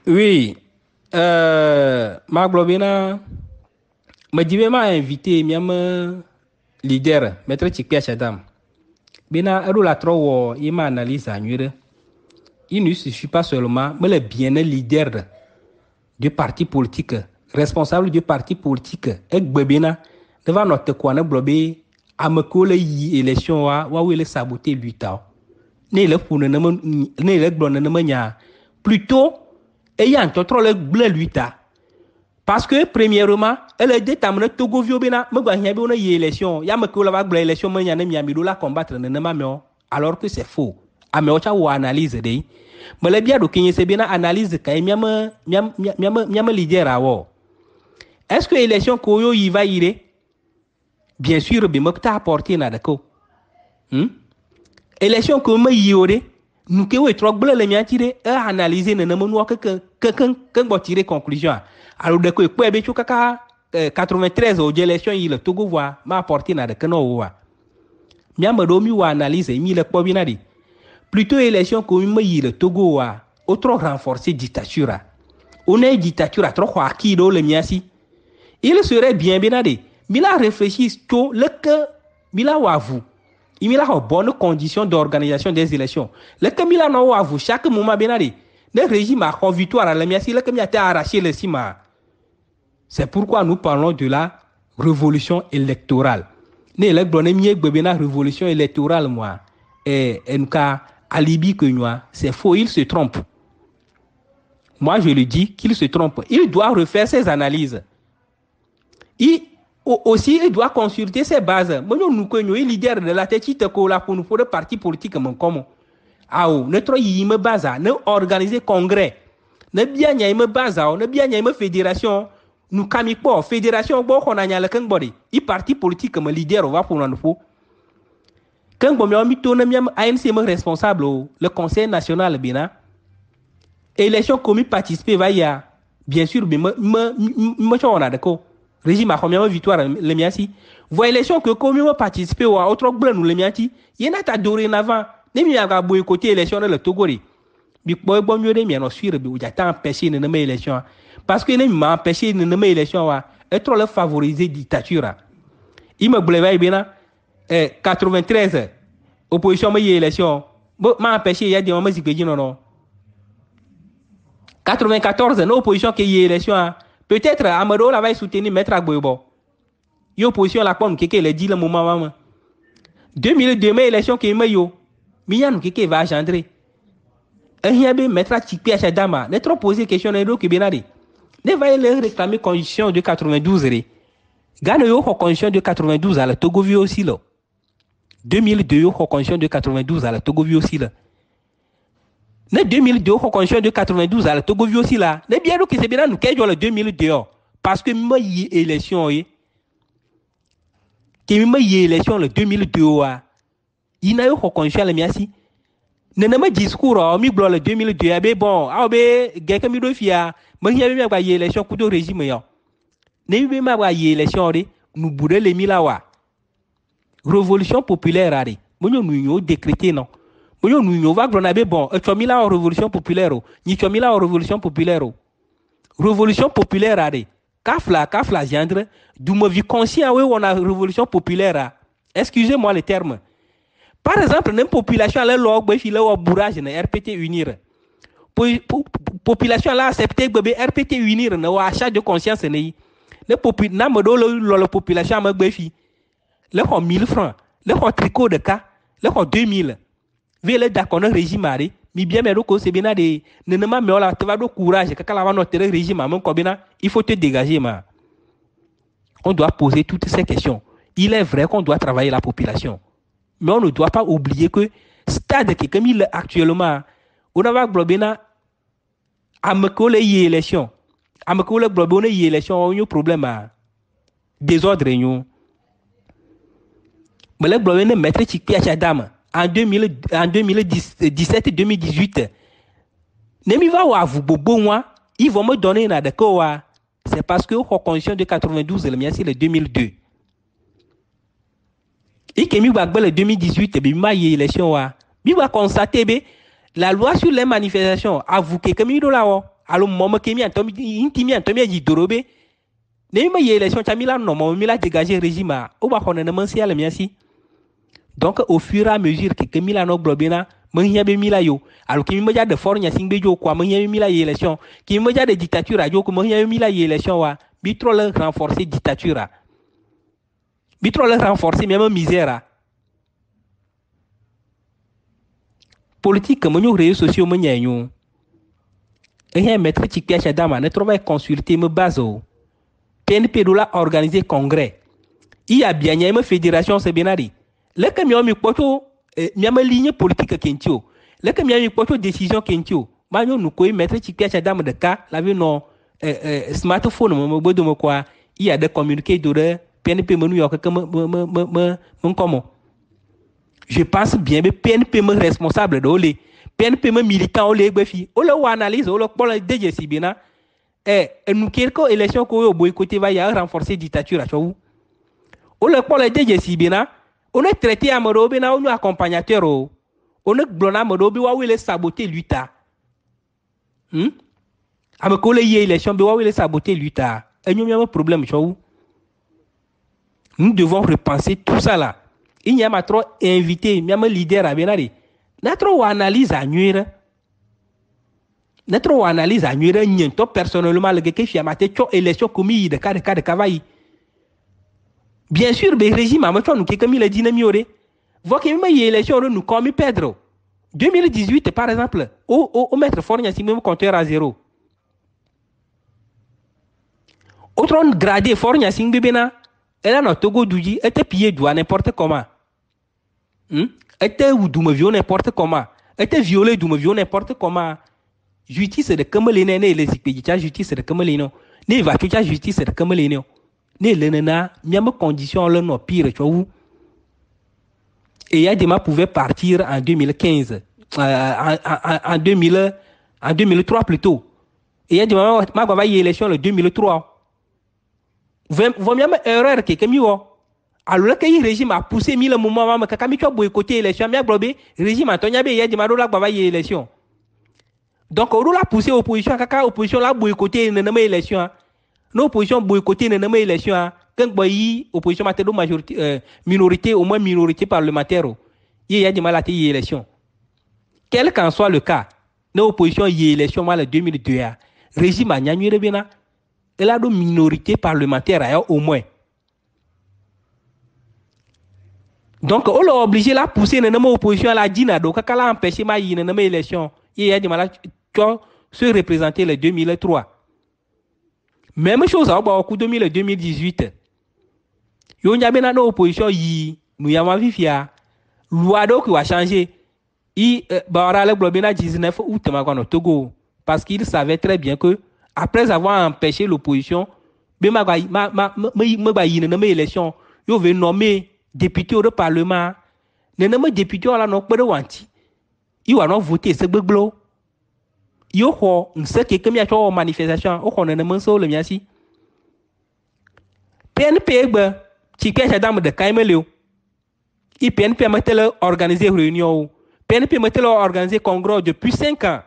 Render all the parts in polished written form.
Oui, Maglobina, me dit m'a invité, miam leader, maître Chikpia Chadam. Bina, la trop, il m'a analysé à nuire. Il ne suffit pas seulement, mais le bien leader du parti politique, responsable du parti politique, et Gbebina, devant notre coin, blobé, à me coller élection, wa où il est saboté lui tao. Ne le pour ne le blonde ne mania. Plutôt, ayant trop le bleu lui ta. Parce que, premièrement, elle est déterminée Togo Viobina, me gagner une élection. Ya me coller avec l'élection, me yana miamilo la combattre ne ma alors que c'est faux. A me ocha ou analyse de. Mais le bien de Kenya c'est bien analyse quand miam leader à wo. Est-ce que l'élection koyo y va y bien sûr, bien me apporté na dako. Élection que me y aurait, nous que trop bleu les miens tiré à analyser ne me noie que bon tirer conclusion. Alors de quoi peut être kaka 93 au élection il Togo voit m'a apporté na de que non wa. Mia me domi wa analyse mi le po binadi. Plutôt élection que me y le Togo wa autre renforcer dictature. On est dictature trop quoi qui do le miasi. Il serait bien binadi. Mila réfléchit tout le que mila wa vous. Il a une bonne condition d'organisation des élections. Le Camila n'a pas vu chaque moment benari. Le régime a une victoire à la miasi, le Camila a arraché le cima. C'est pourquoi nous parlons de la révolution électorale. Ne le donner mieux que la révolution électorale moi. Et nous cas alibi que nous, c'est faux, il se trompe. Moi je le dis qu'il se trompe. Il doit refaire ses analyses. Aussi, il doit consulter ses bases. Nous connaissons le leader de la tête pour le parti politique comme notre yime base, ne organiser congrès, ne bien yime base, ne bien yime fédération, nous kamik po fédération bo qu'on a le kang i parti politique comme leader va pour nous. Quand bon mi tourne miam ANC me responsable le conseil national bina élection commis participer va ya bien sûr me chona d'accord. Régime a combien de victoires le miasi. Voyez l'élection que combien participer à autre blanc ou le miati. Il y en a ta dorénavant. Ne mi a boycotté l'élection de le Togori. Bi boy bon mieux de mi en suivre bi ou j'attends empêcher de nommer élection. Parce que ne m'a empêché de nommer élection wa être le favoriser dictature. Il me blevait bien 93 opposition me élection. M'a empêché il y a des moments qui non. 94 non opposition qui y élection. Peut-être Amado la va soutenir Maître Agboybo. Yo position la pomme qui le dit le moment. 2002 mais élection qui me yo. Miyan qui va engendrer. Un yabe Maître Chikpia Chadama. Ne trop poser question de qui benari. Ne va le réclamer condition de 92 ré. Gane yo condition de 92 à la Togo vi aussi là. 2002 yo condition de 92 à la Togo vi aussi là. Ne 2002 au constitution de 92 à la Togo vi aussi là. Ne bien que c'est bien nous qu'est le 2002 parce que moi y élection que moi y élection le 2002 il n'a eu constitution le miasi. Ne me discours mi blo le 2002 be bon a be geka mi do fia moi y avait ma y élection coup de régime yo. Ne bi ma y élection nous boudé les milawa. Révolution populaire ari. Moi nous décréter non. Nous va glonabe bon et la révolution populaire ni la révolution populaire révolution populaire ade kafla gendre du mauvais conscient oui on a révolution populaire excusez-moi le terme par exemple une population la log be file au bourrage na RPT unir population la accepter bébé RPT unir na wa achat de conscience ne population na modo le population ma be fi le 1000 francs le tricot de cas le 2000 vele d'accord le régime ari mi bien mais ko c'est bien de ne ma mais la tu vas do courage que la va notre régime mon kobina il faut te dégager ma on doit poser toutes ces questions. Il est vrai qu'on doit travailler la population mais on ne doit pas oublier que stade qui comme il est actuellement on va globena amekole y élection amekole globena y élection on a problème désordre ñu mais le globena mettre Chikpia Chadama en 2017-2018, Nemi va vous bobo moi, ils vont me donner une d'accord. C'est parce que au constitution de 92 le mien c'est le 2002. Et que mi va le 2018 bi ma y élection wa. Mi va constater la loi sur les manifestations avoue que mi do la alo moma kemi antomi intimi antomi ji dorobe ne ma ye élection chamila no mo mi la dégager régime o ba khona na mansia le miasi. Donc au fur et à mesure que mila no globina manya be mila yo alo kimi moja de fornya singbe jo kwa manya be mila ye élection kimi moja de dictature a jo ko manya be mila ye élection wa bitro le renforcer dictature bitro le renforcer même misère politique mo ñu réseaux sociaux mo ñeñu et mettre ci pièce dama ne trouver consulter me bazo PNP dola organiser congrès il y a bien une fédération c'est benari le camion mi poto miama ligne politique kentio le camion mi poto décision kentio ma ñu ko mettre ci pièce dama de cas la vie non smartphone mo bodo mo quoi il y a des communiqués de PNP mo New York que me comment je pense bien mais PNP me responsable de les PNP me militant les gbefi o le analyse o le pole DJ Sibina nous quelque élection ko yo boycotter va y a renforcer dictature à chou o le pole DJ Sibina on est traité à Morobe na on accompagnateur on est blona Morobe wa oui le saboter luta ame ko le y élection be wa oui le saboter luta et nous avons problème chou nous devons repenser tout ça là. Il y a trop invité, même leader à Benari. Notre analyse à nuire. Notre analyse à nuire, n'y a personnellement le que je maté élection commis de cas de cavaille. Bien sûr, le régime a montré nous que le dynamique. Vous qui m'avez élection nous comme Pedro. 2018 par exemple, au maître Fornia si même compteur à zéro. Autre gradé Fornia si bébéna, elle a notre Togo douji, était pillé doigt n'importe comment. Était ou d'où me viol n'importe comment, était violé d'où me viol n'importe comment. Justice de Kamelene, les expéditions, justice de Kameleno, les vacuums, justice de Kameleno. Les lenena, même condition, le non pire, tu vois. Et Yadima pouvait partir en 2015, en 2003 plutôt. Et Yadima m'a eu l'élection le 2003. Vous même erreur que Kamiwo. Alors que le régime a poussé mille moments mais quand tu as boycotté l'élection mais globé régime Antonia be ya di marola baba élection donc on l'a poussé opposition kaka opposition la boycotté na ma élection no opposition boycotté na ma élection quand boyi opposition maté do majorité minorité au moins minorité parlementaire ya di malati élection quel qu'en soit le cas no opposition y élection mal 2002 régime a nyanyure bena elle a do minorité parlementaire au moins. Donc, on l'a obligé à pousser une opposition à la Dina, donc elle a empêché ma élection. Il y a des malades qui se représenter le 2003. Même chose au coup 2018. Il y a une opposition qui a vifia. Loi qui a changé. Il a le 19 août au Togo. Parce qu'il savait très bien que, après avoir empêché l'opposition, il y a une élection. Il veut nommer député au parlement ne me député la no pere wanti il va non voter ce gbeglo yo ho nse ke kemi a cho manifestation o ho ne me so le miasi PNP gbe ti ke dame de kaimelo i PNP metele organiser réunion PNP metele organiser congrès depuis 5 ans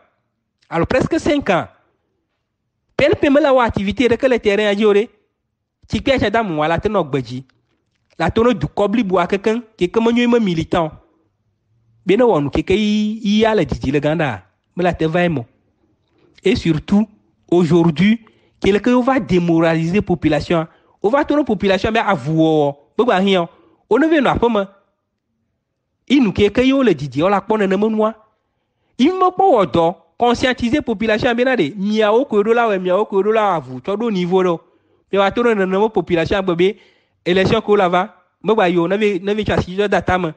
alors presque 5 ans PNP me la activité de que le terrain a dioré ti ke dame wala te no gbeji la tonne du cobli bois quelqu'un qui est comme un militant. Bien on qui y a la didi le ganda, mais la te vraiment. Et surtout, aujourd'hui, quelqu'un va démoraliser la population. On va tourner la population, mais à vous, on ne vient pas. Il nous qui est le didi, on la connaît moi. Il me pas conscientiser la population, bien allé. Miao Kodola, miao Kodola à vous, tout au niveau là. Mais on va tourner la population, bébé. Élection ko lava mbwa yo na ve chasi data ma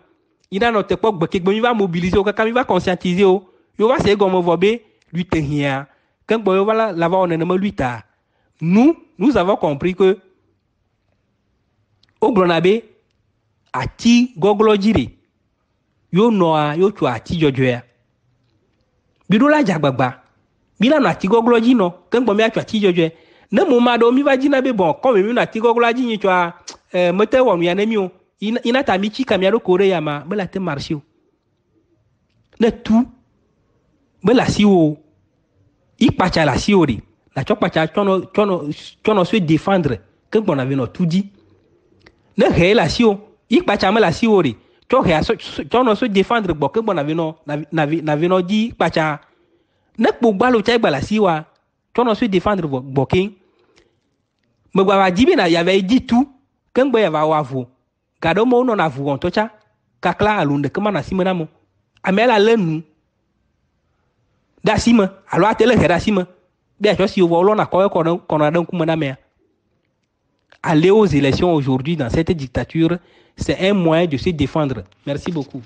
ina no te pok beke gbo mi va mobiliser o kaka mi va conscientiser o yo va se gomo vobe lutte hia quand boyo va la va on ne me lutter nous avons compris que o glonabe ati goglo jire yo noa yo tu ati jojoya bidola jagbagba bila no ati goglo jino quand bo mi atu ati jojoya ne mo ma do mi va jina be bon comme mi na ti goglo aji ni twa mete wonu ya nemi o ina ta mi chi kamia do kore ya ma be la te marché o ne tout be la si o Il pacha la siori. La chok pacha chono se défendre. Que bon avait no tout dit. Ne he la sio. Il pacha me la siori. Chono se défendre bo que bon avait no dit pacha. Ne po balo chai la siwa. Chono se défendre bo king. Me gwa dibi na y'avait dit tout. Que bon y'ava wavu. Gado mo non avu on tocha. Kakla alunde que man asima mo. Amela lenu. Da sima. Alors à tele hera sima. Bien, si vous voulez, aller aux élections aujourd'hui dans cette dictature, c'est un moyen de se défendre. Merci beaucoup.